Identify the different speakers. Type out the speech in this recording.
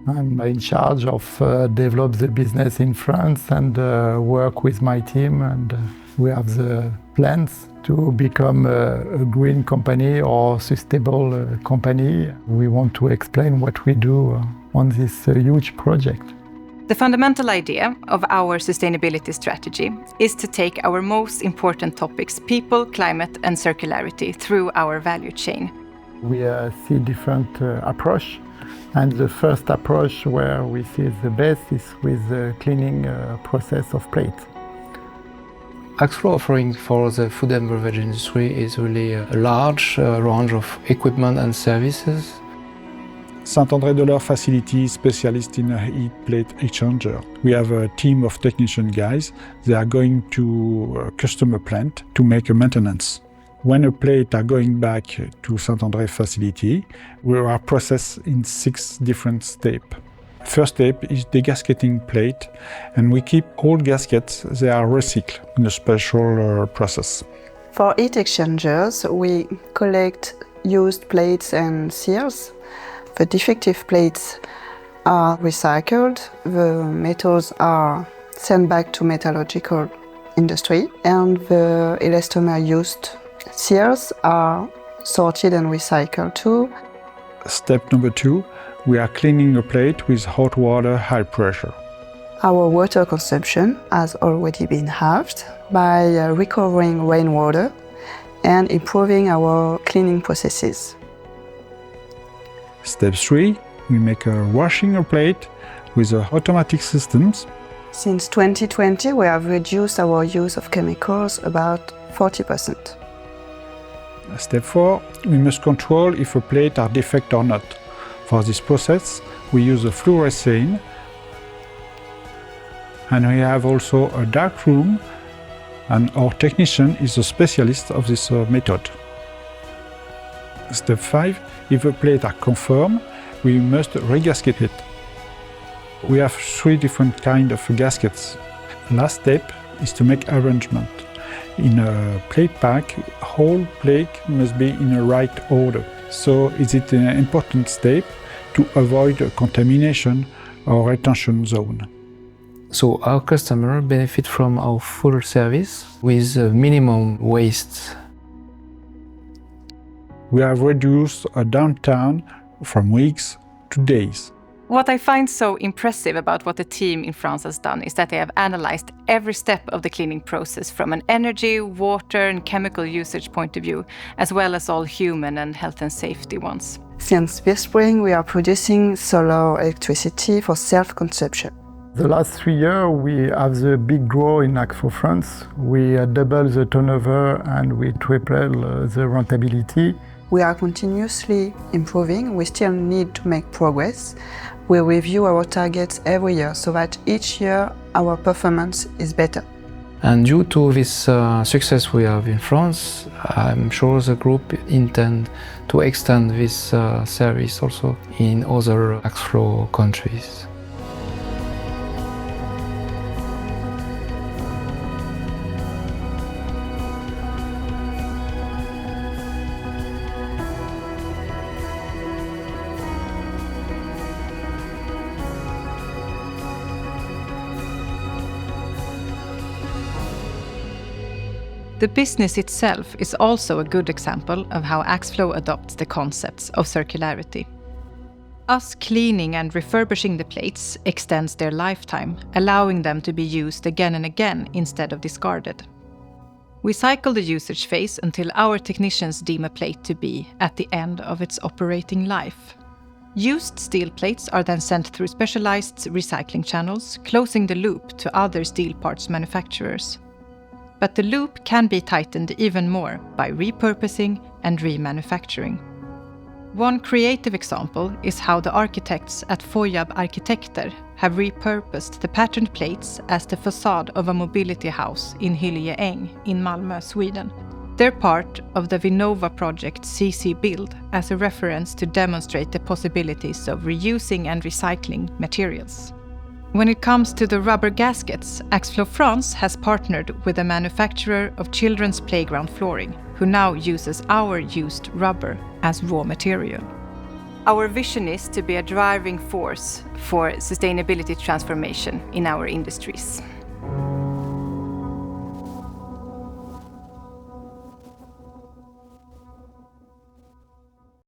Speaker 1: I'm in charge of develop the business in France and work with my team, and we have the plans to become a green company or sustainable company. We want to explain what we do on this huge project.
Speaker 2: The fundamental idea of our sustainability strategy is to take our most important topics, people, climate and circularity, through our value chain.
Speaker 1: We see different approach, and the first approach where we see the best is with the cleaning process of plates.
Speaker 3: AxFlow offering for the food and beverage industry is really a large range of equipment and services.
Speaker 4: Saint-André-de-l'Eure facility is specialist in a heat plate exchanger. We have a team of technician guys. They are going to a customer plant to make a maintenance. When a plate are going back to Saint-André facility, we are processed in 6 different steps. First step is degasketing plate, and we keep old gaskets. They are recycled in a special process.
Speaker 5: For heat exchangers, we collect used plates and seals. The defective plates are recycled, the metals are sent back to metallurgical industry, and the elastomer used seals are sorted and recycled too.
Speaker 4: Step number 2, we are cleaning a plate with hot water, high pressure.
Speaker 5: Our water consumption has already been halved by recovering rainwater and improving our cleaning processes.
Speaker 4: Step 3, we make a washing a plate with automatic systems.
Speaker 5: Since 2020, we have reduced our use of chemicals about 40%.
Speaker 4: Step 4, we must control if a plate are defect or not. For this process, we use a fluorescent, and we have also a dark room, and our technician is a specialist of this method. Step 5, if a plate are conform, we must regasket it. We have 3 different kinds of gaskets. Last step is to make arrangement. In a plate pack, whole plate must be in the right order. So is it an important step to avoid contamination or retention zone.
Speaker 3: So our customer benefit from our full service with minimum waste.
Speaker 4: We have reduced a downtime from weeks to days.
Speaker 2: What I find so impressive about what the team in France has done is that they have analyzed every step of the cleaning process from an energy, water and chemical usage point of view, as well as all human and health and safety ones.
Speaker 5: Since this spring, we are producing solar electricity for self-consumption.
Speaker 1: The last 3 years, we have the big growth in AxFlow France. We double the turnover and we triple the rentability.
Speaker 5: We are continuously improving. We still need to make progress. We review our targets every year so that each year our performance is better.
Speaker 3: And due to this success we have in France, I'm sure the group intends to extend this service also in other AxFlow countries.
Speaker 2: The business itself is also a good example of how AxFlow adopts the concepts of circularity. Us cleaning and refurbishing the plates extends their lifetime, allowing them to be used again and again instead of discarded. We cycle the usage phase until our technicians deem a plate to be at the end of its operating life. Used steel plates are then sent through specialized recycling channels, closing the loop to other steel parts manufacturers. But the loop can be tightened even more by repurposing and remanufacturing. One creative example is how the architects at Foyab Arkitekter have repurposed the patterned plates as the facade of a mobility house in Hyljeäng in Malmö, Sweden. They're part of the Vinnova project CC Build as a reference to demonstrate the possibilities of reusing and recycling materials. When it comes to the rubber gaskets, AxFlow France has partnered with a manufacturer of children's playground flooring, who now uses our used rubber as raw material. Our vision is to be a driving force for sustainability transformation in our industries.